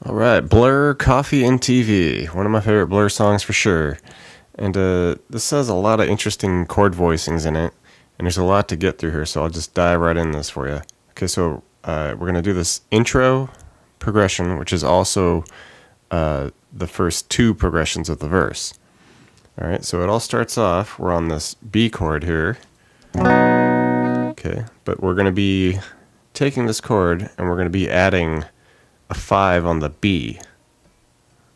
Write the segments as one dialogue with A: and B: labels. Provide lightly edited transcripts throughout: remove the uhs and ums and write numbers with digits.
A: All right, Blur, Coffee and TV. One of my favorite Blur songs for sure. And this has a lot of interesting chord voicings in it. And there's a lot to get through here, so I'll just dive right in this for you. Okay, so we're going to do this intro progression, which is also the first two progressions of the verse. All right, so it all starts off, we're on this B chord here. Okay, but we're going to be taking this chord and we're going to be adding a 5 on the B,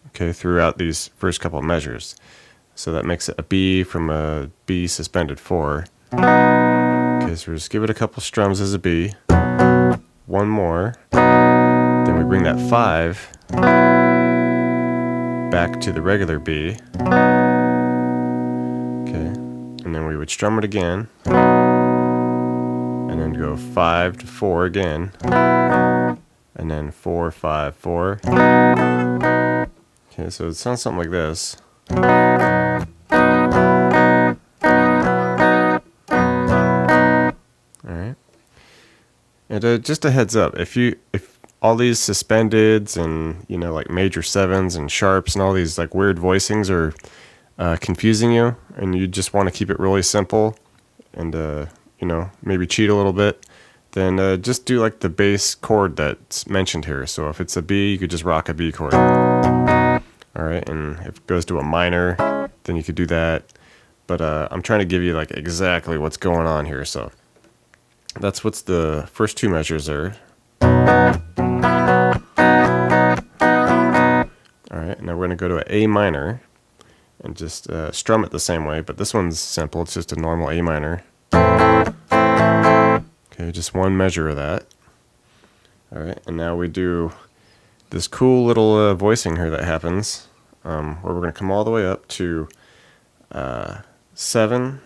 A: okay, throughout these first couple of measures. So that makes it a B from a B suspended 4. Okay, so we'll just give it a couple strums as a B. One more. Then we bring that 5 back to the regular B. Okay, and then we would strum it again. And then go 5 to 4 again. And then 4, 5, 4. Okay, so it sounds something like this. Alright. And just a heads up, if all these suspendeds and, like major 7s and sharps and all these like weird voicings are confusing you, and you just want to keep it really simple and, maybe cheat a little bit, then just do like the bass chord that's mentioned here. So if it's a B, you could just rock a B chord. Alright, and if it goes to a minor, then you could do that. But I'm trying to give you like exactly what's going on here. So that's what's the first two measures are. Alright, now we're going to go to an A minor and just strum it the same way, but this one's simple, it's just a normal A minor. Okay, just one measure of that. Alright, and now we do this cool little voicing here that happens, where we're going to come all the way up to 7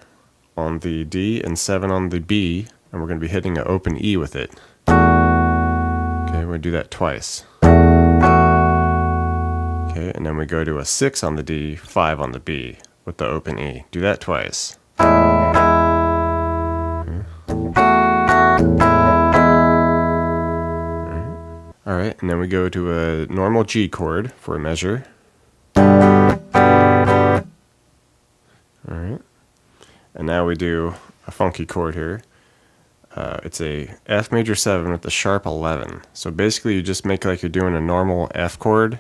A: on the D and 7 on the B, and we're going to be hitting an open E with it. Okay, we're going to do that twice. Okay, and then we go to a 6 on the D, 5 on the B with the open E. Do that twice. Alright, and then we go to a normal G chord for a measure. Alright, and now we do a funky chord here. It's a F major 7 with a sharp 11. So basically you just make like you're doing a normal F chord,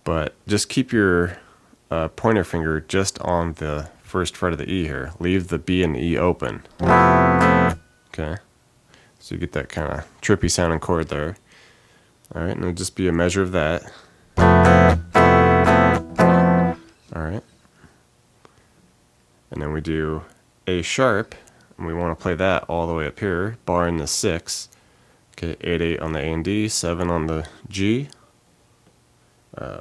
A: but just keep your pointer finger just on the first fret of the E here. Leave the B and the E open. Okay. So you get that kind of trippy sounding chord there. Alright, and it'll just be a measure of that. Alright. And then we do A sharp, and we want to play that all the way up here, barring the 6. Okay, 8, 8 on the A and D, 7 on the G.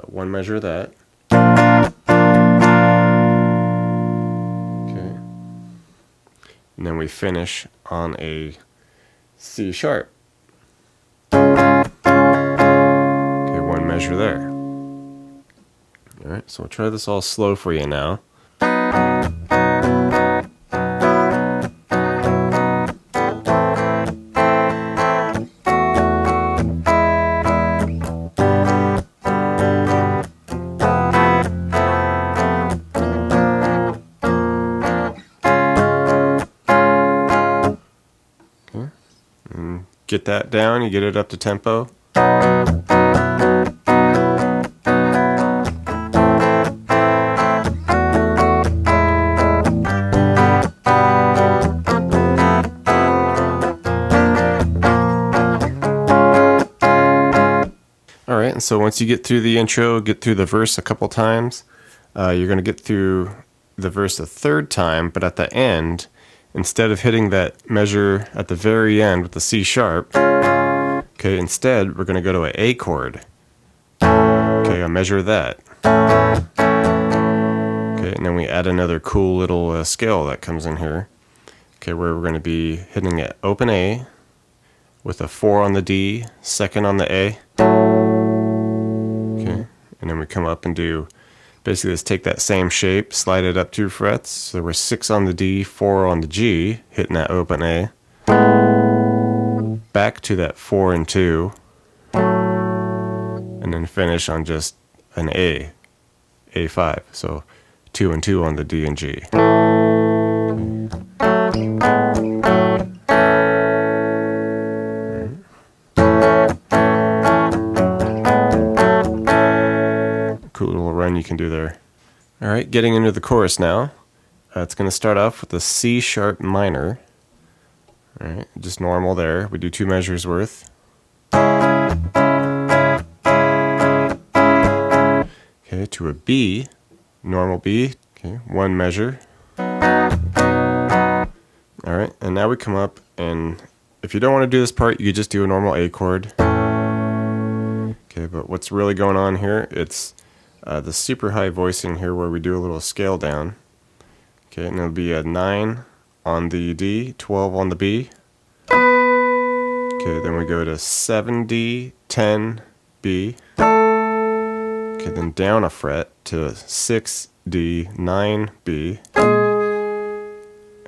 A: One measure of that. Okay. And then we finish on a C sharp. Okay, one measure there. Alright, so we'll try this all slow for you now. Get that down, you get it up to tempo. Alright, and so once you get through the intro, get through the verse a couple times, you're going to get through the verse a third time, but at the end, instead of hitting that measure at the very end with the C sharp, okay, instead we're going to go to an A chord. Okay, a measure of that. Okay, and then we add another cool little scale that comes in here. Okay, where we're going to be hitting an open A with a 4 on the D, 2nd on the A. Okay, and then we come up and do basically let's take that same shape, slide it up 2 frets. So we're 6 on the D, 4 on the G, hitting that open A. Back to that 4 and 2. then finish on just an A5. So 2 and 2 on the D and G. Cool little run you can do there. All right, getting into the chorus now. It's going to start off with a C sharp minor. All right, just normal there. We do 2 measures worth. Okay, to a B, normal B. Okay, 1 measure. All right, and now we come up, and if you don't want to do this part, you could just do a normal A chord. Okay, but what's really going on here, it's the super high voicing here where we do a little scale down. Okay, and it'll be a 9 on the D, 12 on the B. Okay, then we go to 7D, 10, B. Okay, then down a fret to 6D, 9B.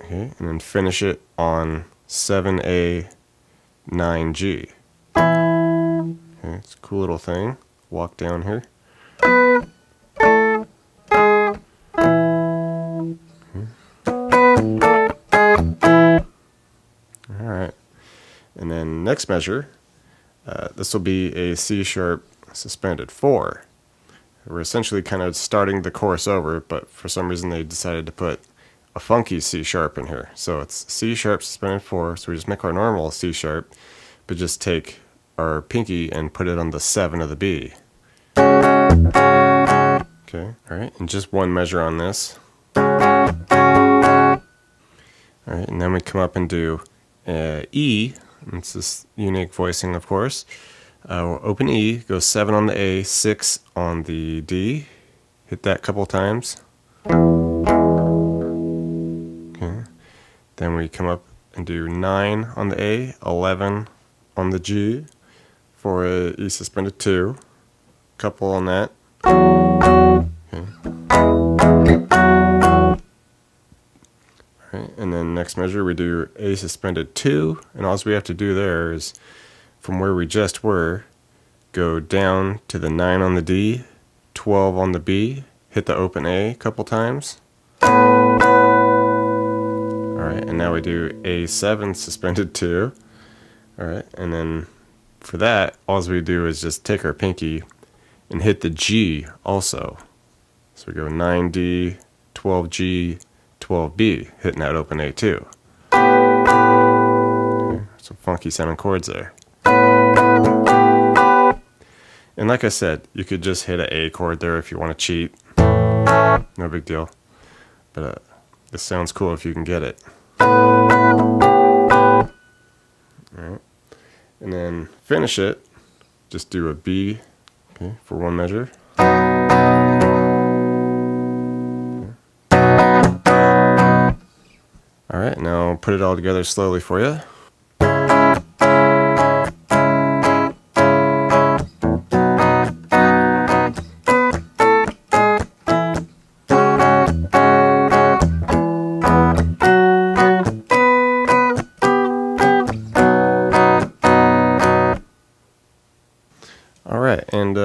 A: Okay, and then finish it on 7A, 9G. Okay, it's a cool little thing. Walk down here. Alright, and then next measure, this will be a C sharp suspended 4. We're essentially kind of starting the chorus over, but for some reason they decided to put a funky C sharp in here. So it's C sharp suspended 4, so we just make our normal C sharp, but just take our pinky and put it on the 7 of the B. Okay, alright, and just 1 measure on this. Alright, and then we come up and do E. It's this unique voicing, of course. We'll open E, go 7 on the A, 6 on the D. Hit that a couple times. Okay. Then we come up and do 9 on the A, 11 on the G for a E suspended 2. Couple on that. Okay. Alright, and then next measure we do A suspended 2, and all we have to do there is from where we just were, go down to the 9 on the D, 12 on the B, hit the open A a couple times. Alright, and now we do A7 suspended 2. Alright, and then for that, all we do is just take our pinky and hit the G also. So we go 9D, 12G, 12B, hitting that open A too. Okay, some funky sounding chords there. And like I said, you could just hit an A chord there if you want to cheat. No big deal. But this sounds cool if you can get it. Alright. And then finish it. Just do a B, okay, for 1 measure. Alright, now put it all together slowly for you. Alright, and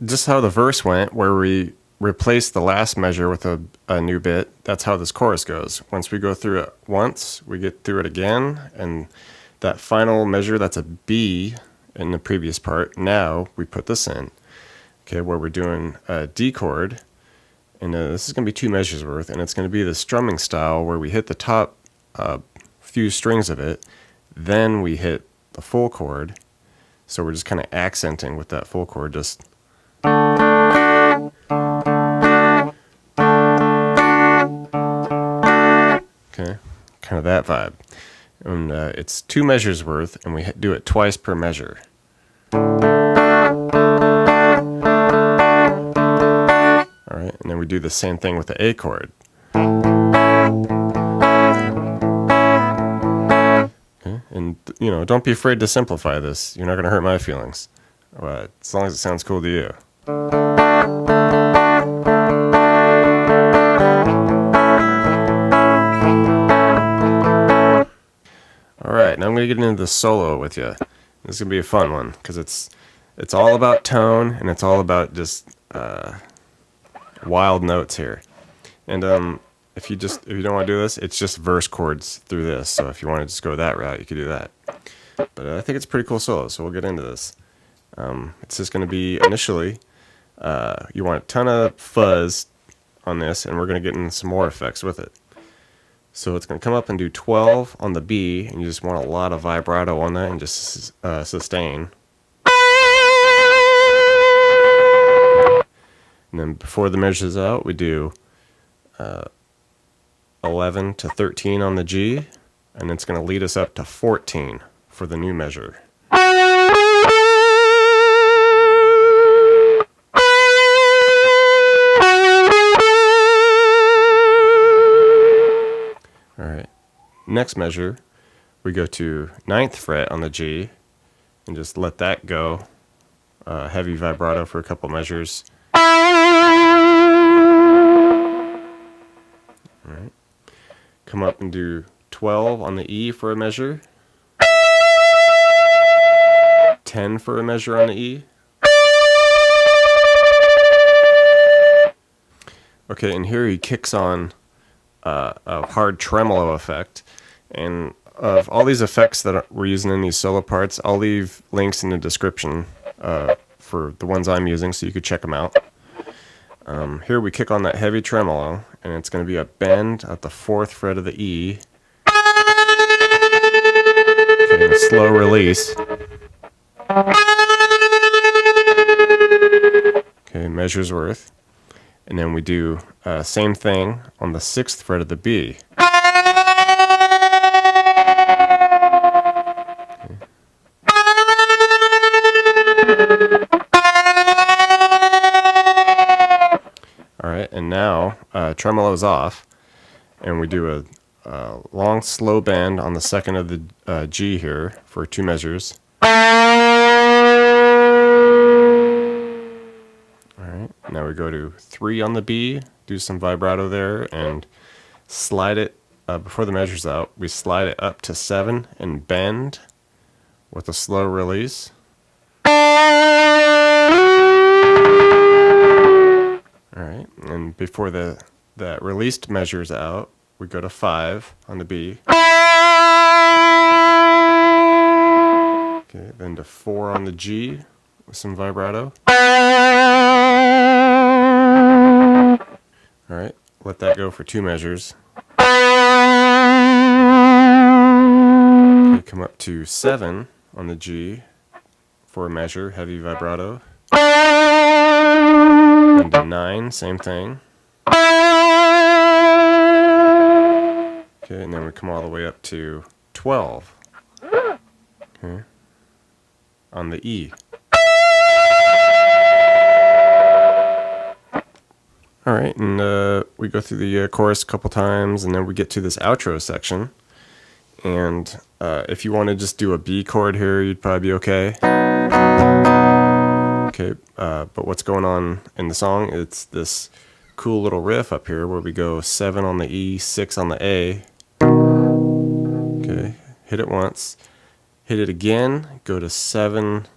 A: just how the verse went, where we replace the last measure with a new bit, that's how this chorus goes. Once we go through it once, we get through it again, and that final measure, that's a B in the previous part, now we put this in, okay, where we're doing a D chord, and this is going to be 2 measures worth, and it's going to be the strumming style where we hit the top few strings of it, then we hit the full chord, so we're just kind of accenting with that full chord, just okay, kind of that vibe. And it's 2 measures worth, and we do it twice per measure. Alright, and then we do the same thing with the A chord. Okay, and you know, don't be afraid to simplify this. You're not going to hurt my feelings. As long as it sounds cool to you. Alright, now I'm going to get into the solo with you. This is going to be a fun one, because it's It's all about tone, and it's all about just wild notes here. And if you don't want to do this, it's just verse chords through this. So if you want to just go that route, you could do that. But I think it's a pretty cool solo, so we'll get into this. It's just going to be initially, you want a ton of fuzz on this, and we're going to get in some more effects with it. So it's going to come up and do 12 on the B, and you just want a lot of vibrato on that and just sustain. And then before the measures out, we do 11 to 13 on the G, and it's going to lead us up to 14 for the new measure. Alright, next measure, we go to 9th fret on the G, and just let that go. Heavy vibrato for a couple measures. Alright, come up and do 12 on the E for a measure. 10 for a measure on the E. Okay, and here he kicks on a hard tremolo effect. And of all these effects that we're using in these solo parts, I'll leave links in the description for the ones I'm using so you could check them out. Here we kick on that heavy tremolo, and it's going to be a bend at the 4th fret of the E. Okay, and a slow release. Okay, measures worth. And then we do same thing on the 6th fret of the B. Alright, and now tremolo is off, and we do a long slow bend on the 2nd of the G here for 2 measures. Alright, now we go to 3 on the B, do some vibrato there, and slide it, before the measure's out, we slide it up to 7 and bend with a slow release. Alright, and before that released measure's out, we go to 5 on the B. Okay, then to 4 on the G with some vibrato. Alright, let that go for 2 measures. Okay, come up to 7 on the G for a measure, heavy vibrato. And to 9, same thing. Okay, and then we come all the way up to 12. Okay, on the E. Alright, and we go through the chorus a couple times, and then we get to this outro section. And if you want to just do a B chord here, you'd probably be okay. Okay, but what's going on in the song, it's this cool little riff up here where we go 7 on the E, 6 on the A. Okay, hit it once, hit it again, go to 7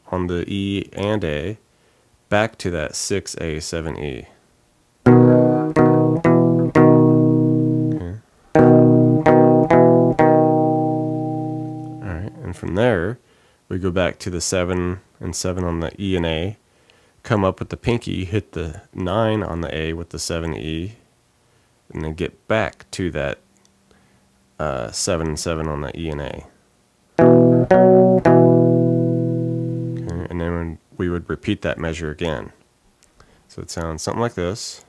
A: on the E and A, back to that 6A, 7E. Okay. Alright, and from there, we go back to the 7 and 7 on the E and A, come up with the pinky, hit the 9 on the A with the 7E, and then get back to that 7 and 7 on the E and A. Okay, and then we would repeat that measure again. So it sounds something like this.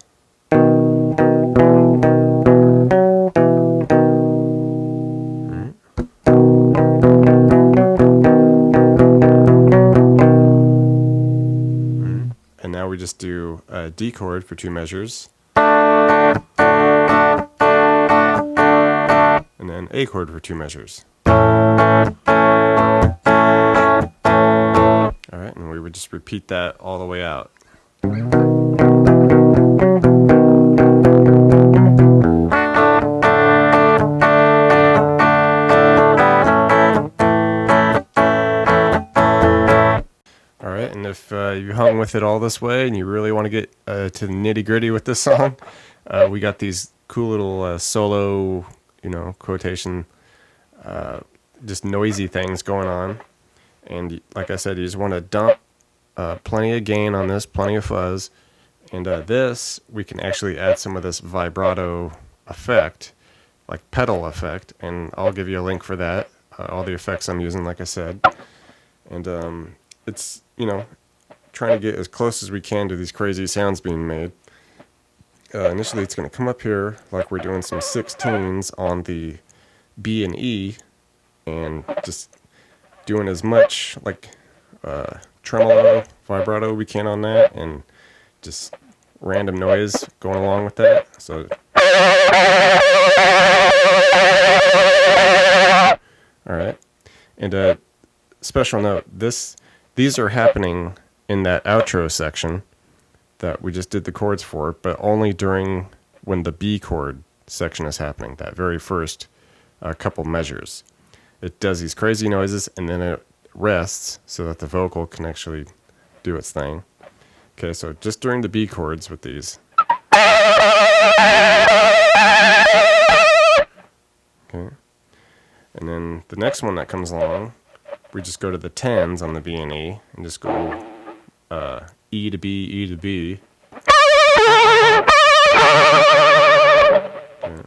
A: And now we just do a D chord for 2 measures. And then A chord for 2 measures. Alright, and we would just repeat that all the way out. Alright, you hung with it all this way and you really want to get to the nitty gritty with this song, we got these cool little solo, quotation, just noisy things going on. And like I said, you just want to dump plenty of gain on this, plenty of fuzz. And this, we can actually add some of this vibrato effect, like pedal effect. And I'll give you a link for that. All the effects I'm using, like I said. And it's, trying to get as close as we can to these crazy sounds being made. Initially, it's going to come up here like we're doing some 16s on the B and E, and just doing as much like tremolo, vibrato we can on that, and just random noise going along with that. So, all right. And special note: these are happening in that outro section that we just did the chords for, but only during when the B chord section is happening. That very first couple measures, it does these crazy noises, and then it rests so that the vocal can actually do its thing. Okay, so just during the B chords with these. Okay, and then the next one that comes along, we just go to the 10s on the B and E, and just go E to B, E to B. Okay.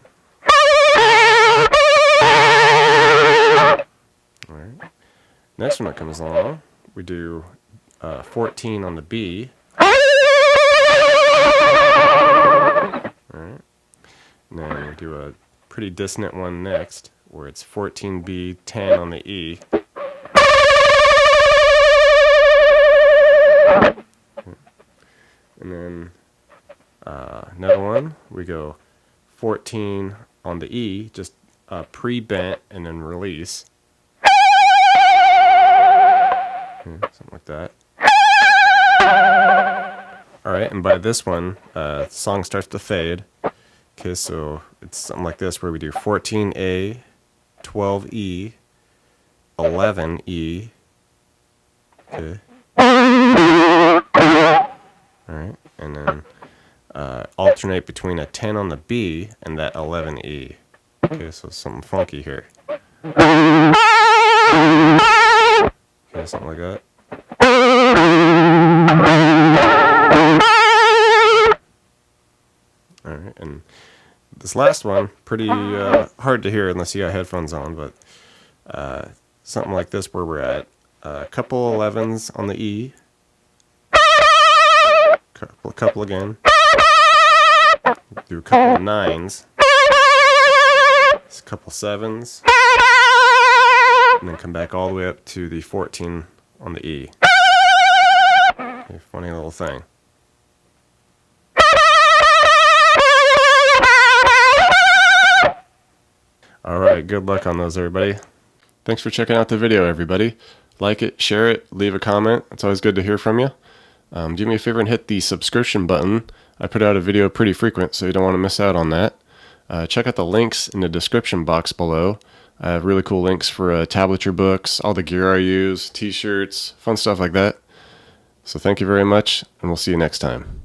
A: All right. Next one that comes along, we do 14 on the B. All right. And then we do a pretty dissonant one next, where it's 14B, 10 on the E. And then another one, we go 14 on the E, just pre-bent and then release. Something like that. Alright, and by this one, the song starts to fade. Okay, so it's something like this where we do 14A, 12E, 11E. Okay. Alright, and then alternate between a 10 on the B and that 11E. Okay, so something funky here. Okay, something like that. Alright, and this last one, pretty hard to hear unless you got headphones on, but something like this where we're at a couple 11s on the E, couple again, do a couple of 9s, a couple 7s, and then come back all the way up to the 14 on the E. Okay, funny little thing. Alright, good luck on those, everybody. Thanks for checking out the video, everybody. Like it, share it, leave a comment. It's always good to hear from you. Do me a favor and hit the subscription button. I put out a video pretty frequent, so you don't want to miss out on that. Check out the links in the description box below. I have really cool links for tablature books, all the gear I use, t-shirts, fun stuff like that. So thank you very much, and we'll see you next time.